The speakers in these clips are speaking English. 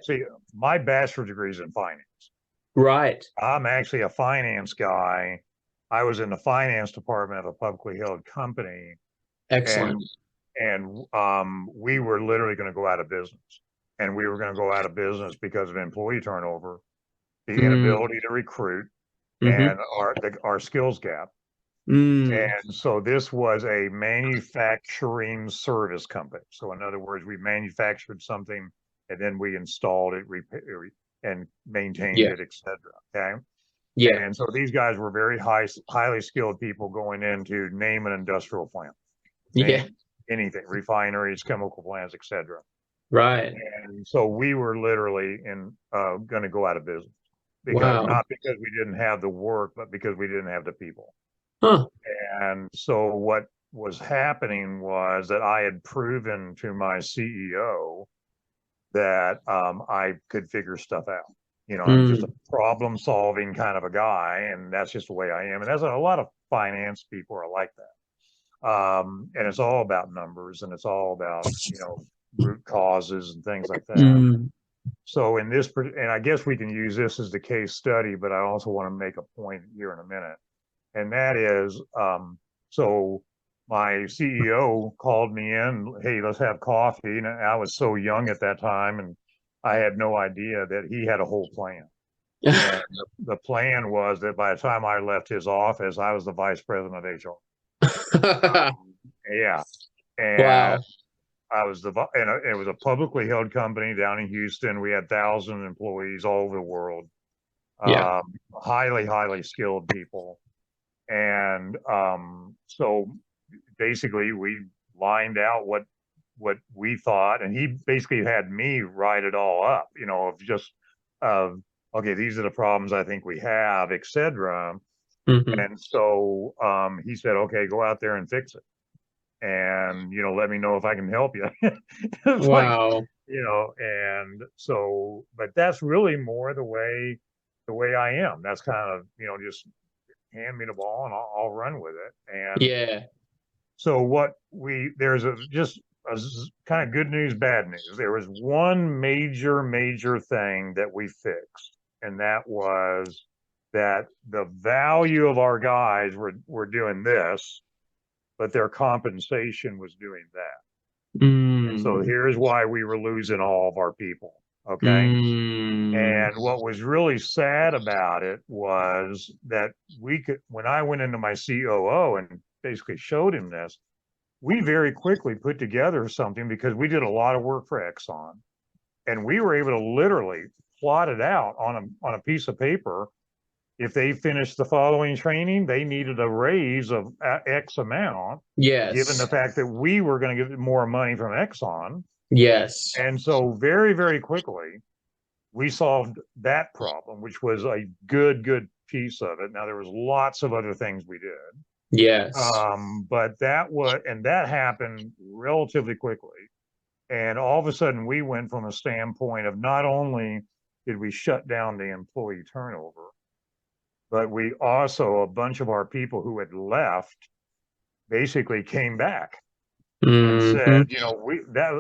See, my bachelor's degree is in finance. Right. I'm actually a finance guy. I was in the finance department of a publicly held company, Excellent. and we were literally going to go out of business, and we were going to go out of business because of employee turnover, the Mm, inability to recruit, mm-hmm. and our skills gap. Mm, And so this was a manufacturing service company. So in other words, we manufactured something and then we installed it, and maintained yeah. it, etc. Okay. Yeah. And so these guys were very highly skilled people going into name an industrial plant, Yeah. name anything, refineries, chemical plants, etc. Right. And so we were literally going to go out of business because Wow. not because we didn't have the work, but because we didn't have the people. Huh. And so what was happening was that I had proven to my CEO that I could figure stuff out. I'm just a Mm, problem solving kind of a guy, and that's just the way I am. And that's a lot of finance people are like that. And it's all about numbers, and it's all about root causes and things like that. mm, So and I guess we can use this as the case study, but I also want to make a point here in a minute, and that is, so my CEO called me in, hey, let's have coffee. And I was so young at that time, and I had no idea that he had a whole plan. And the plan was that by the time I left his office, I was the vice president of HR. Yeah. And wow. I was and it was a publicly held company down in Houston. We had 1,000 employees all over the world, Yeah. highly skilled people. And so basically we lined out what we thought, and he basically had me write it all up, of just of okay, these are the problems I think we have, etc. Hmm. And so he said, okay, go out there and fix it, and let me know if I can help you. It's like, Wow. and so, but that's really more the way I am. That's kind of, just hand me the ball and I'll run with it. And Yeah. so there's just a kind of good news, bad news. There was one major thing that we fixed, and that was that the value of our guys were doing this, but their compensation was doing that. And so Mm, here's why we were losing all of our people. Okay. mm, And what was really sad about it was that when I went into my COO and basically showed him this, we very quickly put together something because we did a lot of work for Exxon, and we were able to literally plot it out on a piece of paper. If they finished the following training, they needed a raise of X amount, given the yes. fact that we were going to get more money from Exxon. Yes. And so very quickly, we solved that problem, which was a good piece of it. Now there was lots of other things we did, Yes. but that happened relatively quickly. And all of a sudden, we went from a standpoint of not only did we shut down the employee turnover, but we also, a bunch of our people who had left basically came back and Hmm. said,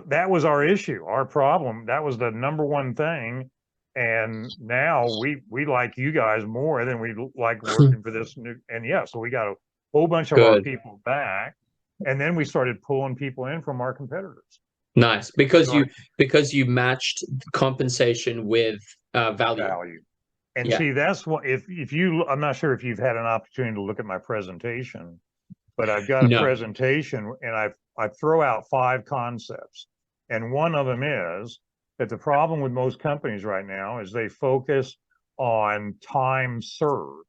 that was our issue, our problem. That was the number one thing. And now we like you guys more than we like working for this new. And yeah, so we got a whole bunch of our Good. people back, and then we started pulling people in from our competitors. Nice. We started Because you matched compensation with value. value. And Yeah. see, that's what if you I'm not sure if you've had an opportunity to look at my presentation, but I've got a No. presentation and I throw out 5 concepts. And one of them is that the problem with most companies right now is they focus on time served.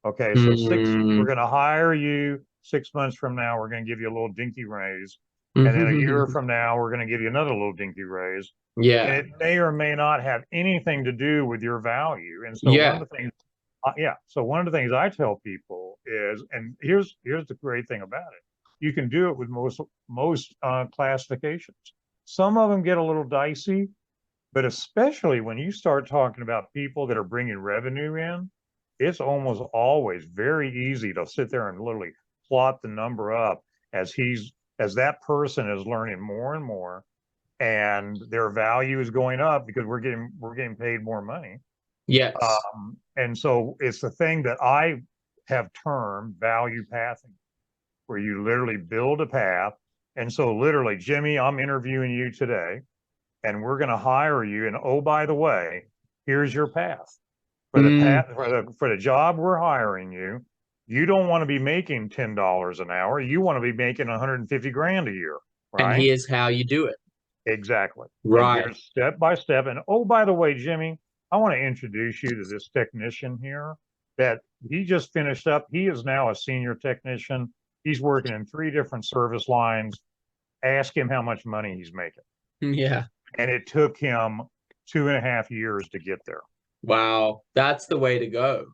Okay, so we're Mm. going to hire you 6 months from now, we're going to give you a little dinky raise. And then a year Mhm. from now, we're going to give you another little dinky raise. And Yeah. it may or may not have anything to do with your value. And so one of Yeah. the things, yeah. So one of the things I tell people is, and here's the great thing about it: you can do it with most classifications. Some of them get a little dicey, but especially when you start talking about people that are bringing revenue in, it's almost always very easy to sit there and literally plot the number up as that person is learning more and more. and their value is going up because we're getting paid more money. Yes. And so it's the thing that I have termed value pathing, where you literally build a path. And so literally, Jimmy, I'm interviewing you today, and we're going to hire you. And oh, by the way, here's your path for the Mm, path for the job we're hiring you. You don't want to be making $10 an hour. You want to be making 150 grand a year, and right? here's how you do it. Exactly. And Right. here's step by step. And oh, by the way, Jimmy, I want to introduce you to this technician here that he just finished up. He is now a senior technician. He's working in 3 different service lines. Ask him how much money he's making. Yeah. And it took him 2.5 years to get there. Wow. That's the way to go.